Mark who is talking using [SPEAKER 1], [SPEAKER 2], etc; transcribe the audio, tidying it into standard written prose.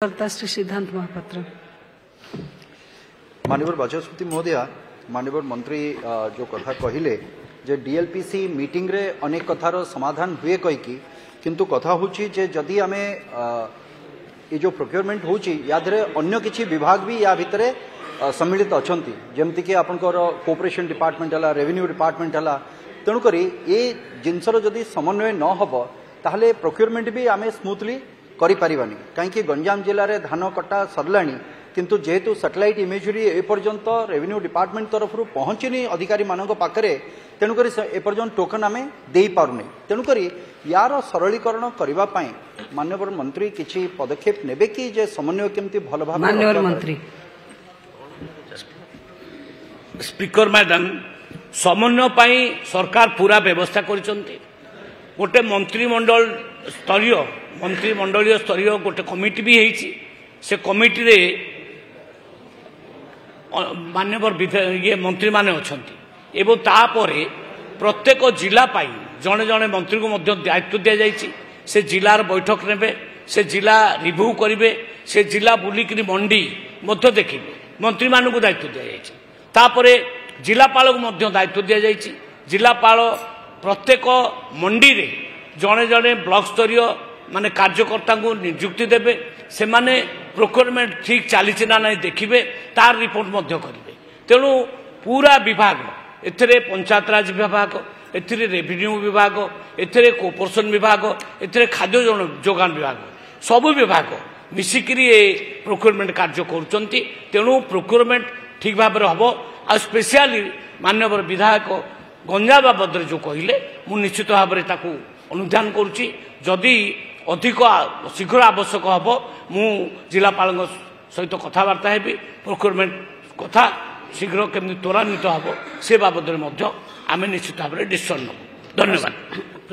[SPEAKER 1] श्री सिद्धांत महापात्र।
[SPEAKER 2] माननीय बाचस्पति महोदया, माननीय मंत्री जो कथा कहले जे डीएलपीसी मीटिंग रे अनेक कथार समाधान हुए कहीकि किंतु कथा होची जे जदि आमे ये जो प्रोक्योरमेंट होची या धरे अन्य किछि विभाग भी या भितरे सम्मिलित अछंती, जेमति कि आपनकर कोऑपरेशन डिपार्टमेंट हला, रेवेन्यू डिपार्टमेंट हला। तेणु करी ये जिनसर जदि समन्वय न हबो ताहले प्रोक्योरमेंट भी आमे स्मूथली करि परिबानी। कहीं गंजाम जिले में धान कटा सरलाणी किंतु जेहेतु सैटेलाइट इमेजरी एपर्यंत रेवेन्यू डिपार्टमेंट तरफ पहुंचनी अधिकारी मानक पाखरे, तेणुक एपर्यंत टोकन आम दे पारुनी। तेणुक यार सरलीकरण करने माननीय मंत्री किसी पदक्षेप नेबे कि जे समन्वय केमती भल भाव।
[SPEAKER 1] माननीय मंत्री
[SPEAKER 3] स्पीकर मैडम, समन्वय सरकार पूरा व्यवस्था करिसंती। गोटे मंत्रिमंडलीय स्तरीय गोटे कमिटी भी है। से कमिटी रे माननीय ये मंत्री माने अछंती एवं तापरे प्रत्येक जिला पाई जड़े जड़े मंत्री को मध्य दायित्व दि जाइए। से जिलार बैठक नेबे, से जिला रिव्यू करेंगे, से जिला बुलिक मंडी मध्य देखिए मंत्री मानक दायित्व दि जाइए। तापरे जिलापाल को मध्य दायित्व दि जाइए। जिलापाल प्रत्येक मंडी रे जड़े जड़े ब्लॉक स्तरीय माने कार्यकर्ता को नियुक्ति देवे। से माने प्रोक्योरमेंट ठीक चली ना नहीं देखिए, तार रिपोर्ट मध्य करेंगे। तेणु पूरा विभाग एथिरे पंचायत राज विभाग, एथिरे रेवेन्यू विभाग, एथिरे कोऑपरेशन विभाग, एथिरे खाद्य जोगान विभाग, सबु विभाग मिसिकिरी प्रोक्योरमेंट कार्य करुचंती। तेणु प्रोक्योरमेंट ठीक भाव हम आ स्पेशली माननीय विधायक गंजा बाबद जो कहले मु निश्चित भाव में ताकू अनुधान करुच्ची। जदि अधिक शीघ्र आवश्यक हम मु जिलापाल सहित कथबार्ता हेबी। प्रोक्योरमेंट कथा शीघ्र केमती त्वरान्वित हम से बाबद आम निश्चित भाव में डिसीजन नबू। धन्यवाद।